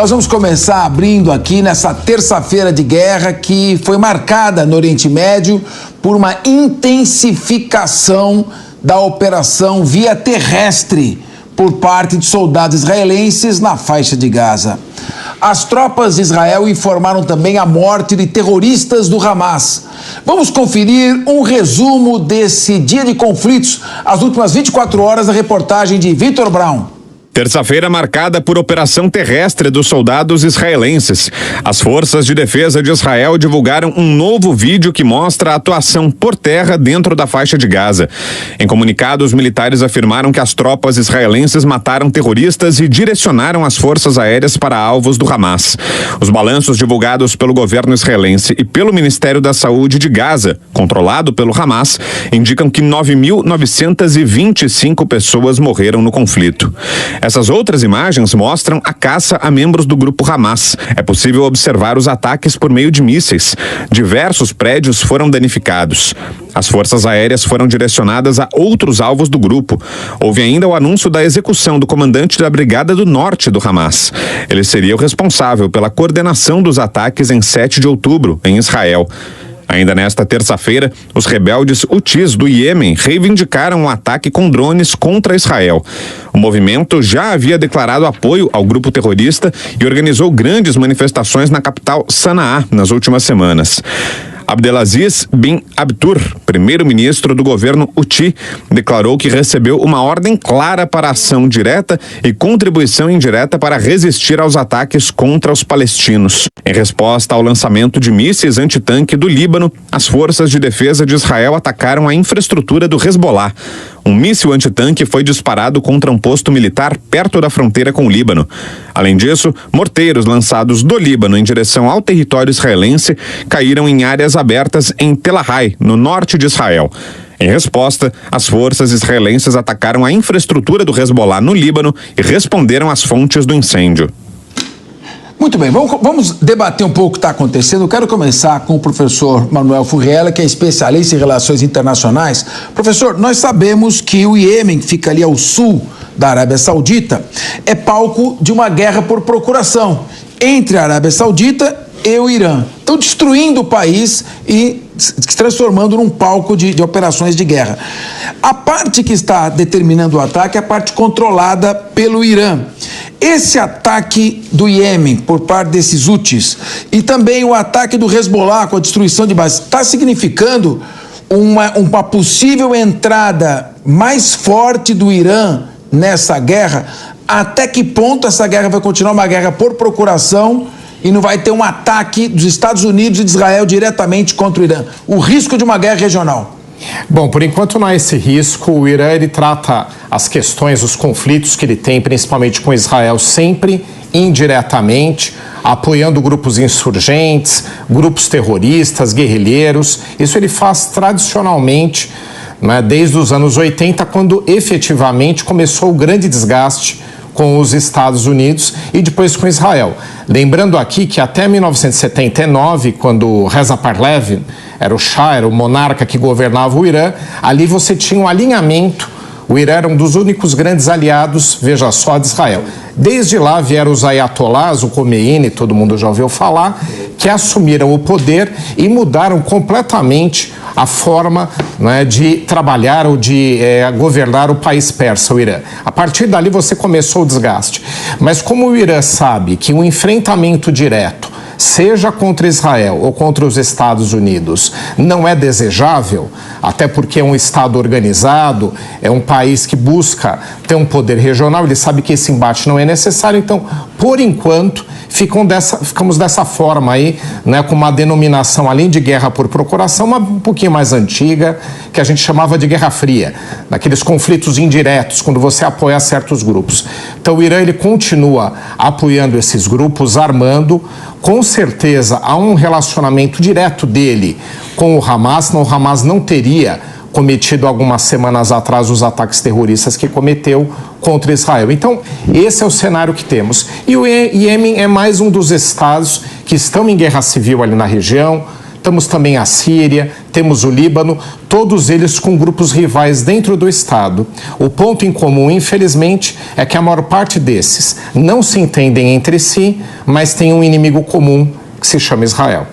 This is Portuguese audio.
Nós vamos começar abrindo aqui nessa terça-feira de guerra que foi marcada no Oriente Médio por uma intensificação da operação via terrestre por parte de soldados israelenses na faixa de Gaza. As tropas de Israel informaram também a morte de terroristas do Hamas. Vamos conferir um resumo desse dia de conflitos, as últimas 24 horas, da reportagem de Vitor Brown. Terça-feira marcada por operação terrestre dos soldados israelenses. As forças de defesa de Israel divulgaram um novo vídeo que mostra a atuação por terra dentro da faixa de Gaza. Em comunicado, os militares afirmaram que as tropas israelenses mataram terroristas e direcionaram as forças aéreas para alvos do Hamas. Os balanços divulgados pelo governo israelense e pelo Ministério da Saúde de Gaza, controlado pelo Hamas, indicam que 9.925 pessoas morreram no conflito. Essas outras imagens mostram a caça a membros do grupo Hamas. É possível observar os ataques por meio de mísseis. Diversos prédios foram danificados. As forças aéreas foram direcionadas a outros alvos do grupo. Houve ainda o anúncio da execução do comandante da Brigada do Norte do Hamas. Ele seria o responsável pela coordenação dos ataques em 7 de outubro, em Israel. Ainda nesta terça-feira, os rebeldes Hutis do Iêmen reivindicaram um ataque com drones contra Israel. O movimento já havia declarado apoio ao grupo terrorista e organizou grandes manifestações na capital Sanaá nas últimas semanas. Abdelaziz bin Abtur, primeiro-ministro do governo Houthi, declarou que recebeu uma ordem clara para ação direta e contribuição indireta para resistir aos ataques contra os palestinos. Em resposta ao lançamento de mísseis antitanque do Líbano, as forças de defesa de Israel atacaram a infraestrutura do Hezbollah. Um míssil antitanque foi disparado contra um posto militar perto da fronteira com o Líbano. Além disso, morteiros lançados do Líbano em direção ao território israelense caíram em áreas abertas em Tel Hai, no norte de Israel. Em resposta, as forças israelenses atacaram a infraestrutura do Hezbollah no Líbano e responderam às fontes do incêndio. Muito bem, vamos debater um pouco o que está acontecendo. Eu quero começar com o professor Manuel Furriela, que é especialista em relações internacionais. Professor, nós sabemos que o Iêmen, que fica ali ao sul da Arábia Saudita, é palco de uma guerra por procuração entre a Arábia Saudita e o Irã. Estão destruindo o país e se transformando num palco de operações de guerra. A parte que está determinando o ataque é a parte controlada pelo Irã. Esse ataque do Iêmen por parte desses Houthis e também o ataque do Hezbollah com a destruição de bases está significando uma possível entrada mais forte do Irã nessa guerra? Até que ponto essa guerra vai continuar uma guerra por procuração e não vai ter um ataque dos Estados Unidos e de Israel diretamente contra o Irã? O risco de uma guerra regional. Bom, por enquanto não há esse risco. O Irã, ele trata as questões, os conflitos que ele tem, principalmente com Israel, sempre indiretamente, apoiando grupos insurgentes, grupos terroristas, guerrilheiros. Isso ele faz tradicionalmente, né, desde os anos 80, quando efetivamente começou o grande desgaste com os Estados Unidos e depois com Israel. Lembrando aqui que até 1979, quando Reza Pahlavi era o Shah, era o monarca que governava o Irã, ali você tinha um alinhamento. O Irã era um dos únicos grandes aliados, veja só, de Israel. Desde lá vieram os ayatolás, o Khomeini, todo mundo já ouviu falar, que assumiram o poder e mudaram completamente a forma, né, de trabalhar ou de governar o país persa, o Irã. A partir dali você começou o desgaste. Mas como o Irã sabe que um enfrentamento direto, seja contra Israel ou contra os Estados Unidos, não é desejável, até porque é um Estado organizado, é um país que busca ter um poder regional, ele sabe que esse embate não é necessário, então, por enquanto, ficamos dessa forma aí, né, com uma denominação, além de guerra por procuração, um pouquinho mais antiga, que a gente chamava de Guerra Fria, daqueles conflitos indiretos, quando você apoia certos grupos. Então o Irã, ele continua apoiando esses grupos, armando. Com certeza há um relacionamento direto dele com o Hamas, senão o Hamas não teria cometido algumas semanas atrás os ataques terroristas que cometeu contra Israel. Então, esse é o cenário que temos. E o Iêmen é mais um dos estados que estão em guerra civil ali na região. Temos também a Síria, temos o Líbano, todos eles com grupos rivais dentro do Estado. O ponto em comum, infelizmente, é que a maior parte desses não se entendem entre si, mas tem um inimigo comum que se chama Israel.